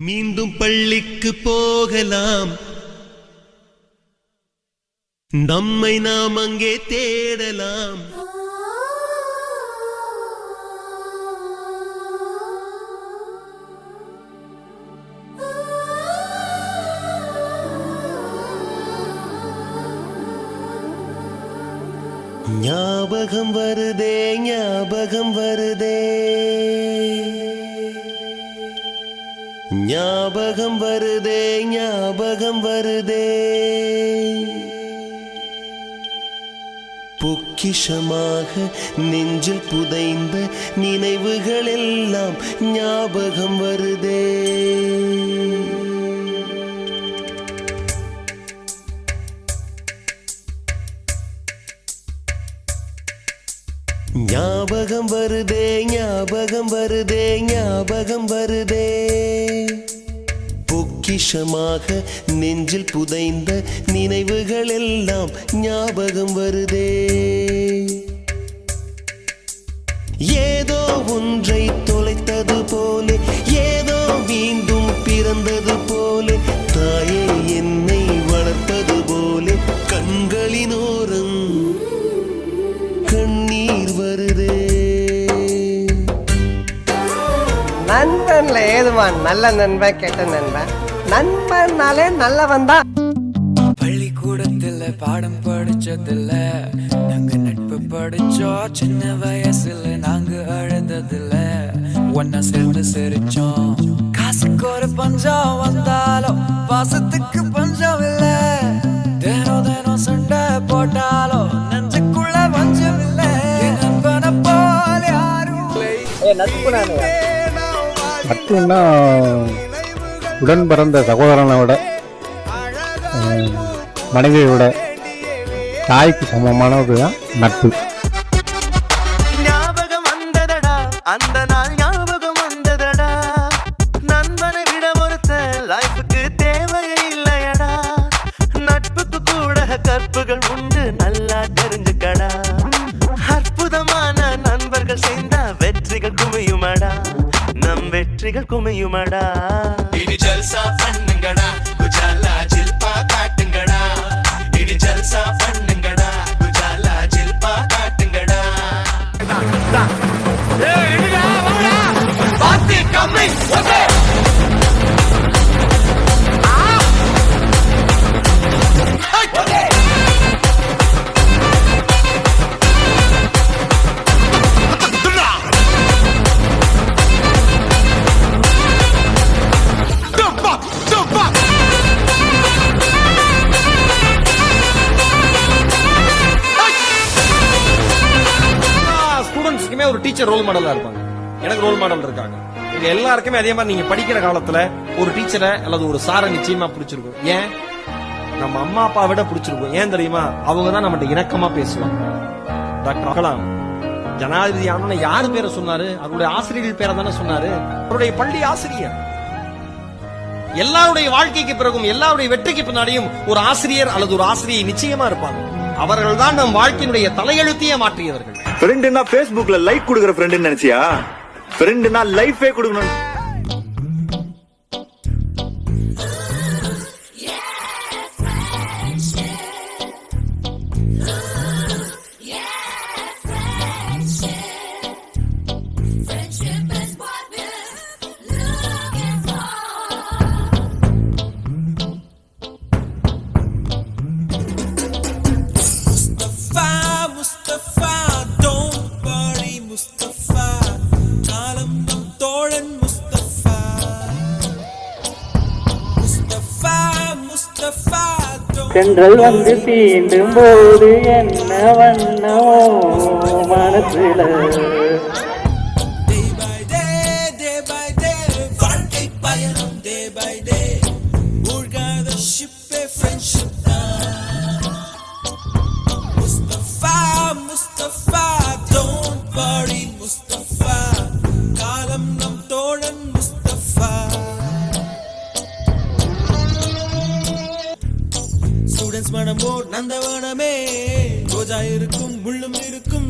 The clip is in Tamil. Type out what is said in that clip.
மீண்டும் பள்ளிக்கு போகலாம், நம்மை நாம் அங்கே தேடலாம். ஞாபகம் வருதே, ஞாபகம் வருதே, ஞாபகம் வருதே, ஞாபகம் வருதே. பொக்கிஷமாக நெஞ்சில் புதைந்த நினைவுகள் எல்லாம் ஞாபகம் வருதே. ஞாபகம் வருதே, ஞாபகம் வருதே, ஞாபகம் வருதே. பொக்கிஷமாக நெஞ்சில் புதைந்த நினைவுகள் எல்லாம் ஞாபகம் வருதே. ஏதோ ஒன்றை தொலைத்தது போலே, ஏதோ மீண்டும் பிறந்தது போலே, தாயே என்னை வளர்த்தது போலே கண்களினோரம் கண்ணீர் வருதே. நண்பன்ல ஏதுவான் நல்ல நண்பன் கெட்ட நண்பன், நண்பன்னாலே நல்லவன் தான். பள்ளிக்கூடத்துல பாடம் படிச்சதில்ல, நாங்க நட்பு படிச்சோம். சின்ன வயசுல நாங்க அழுததில்ல, ஒன்னா சேர்ந்து சிரிச்சோம். காசுக்கு ஒரு பஞ்சம் வந்தாலும் பாசத்துக்கு பஞ்சம் இல்ல. தினம் தினம் சண்டை போட்டாலும் நெஞ்சுக்குள்ள பஞ்சம் இல்ல. நண்பனை போல யாரும் நட்புன்னா உடன் பிறந்த சகோதரனை விட, மனைவியை விட தாய்க்கு சமமானது தான் நட்பு. ஞாபகம் வந்ததடா, அந்த நாள் ஞாபகம் வந்ததடா. நண்பனை விட ஒருத்த லைஃபுக்கு தேவையே இல்லையடா. நட்புக்கு கூட கற்புகள் உண்டு, நல்லா தெரிஞ்சுக்கடா. அற்புதமான நண்பர்கள் சேர்ந்தா வெற்றிகள் குமியுமடா, நம் வெற்றிகள் குமியுமடா. இனி ஜல்சா பண்ணுங்கடா, குஜாலா ஜில்பா காட்டுங்கடா. இனி ஜல்சா பண்ணுங்கடா, குஜாலா ஜில்பா காட்டுங்கடா. பாத்தி கம்மி ஒரு டீச்சர் ரோல் மாடலா இருப்பாங்க. எனக்கு ரோல் மாடல் இருக்காங்க. இங்க எல்லாருக்குமே அதே மாதிரி நீங்க படிக்கிற காலத்துல ஒரு டீச்சரை அல்லது ஒரு சாரை நிச்சயமா பிடிச்சிருக்கும். ஏன்? நம்ம அம்மா அப்பா விட பிடிச்சிருக்கும். ஏன் தெரியுமா? அவங்க தான் நம்மகிட்ட இணக்கமா பேசுவாங்க. டாக்டர் கலாம் ஜனாதிபதி ஆனோன்னு யாரு பேரை சொன்னாரு? அவருடைய ஆசிரியர்கள் பேரை தானே சொன்னாரு. அவருடைய பள்ளி ஆசிரியர். எல்லாருடைய வாழ்க்கைக்கு பிறகும் எல்லாருடைய வெற்றிக்கு பின்னாடியும் ஒரு ஆசிரியர் அல்லது ஒரு ஆசிரியை நிச்சயமா இருப்பாங்க. அவர்கள் தான் நம் வாழ்க்கையினுடைய தலையெழுத்தையே மாற்றியவர்கள். ஃப்ரெண்ட்னா Facebookல லைக் கொடுக்கிற ஃப்ரெண்ட் நினைச்சியா? ஃப்ரெண்ட்னா லைஃபே கொடுக்கணும். சென்றல் வந்து தீண்டும் போது என்ன வண்ணமோ மனசுல. மனமோ நந்தவனமே ரோஜா இருக்கும் முள்ளும் இருக்கும்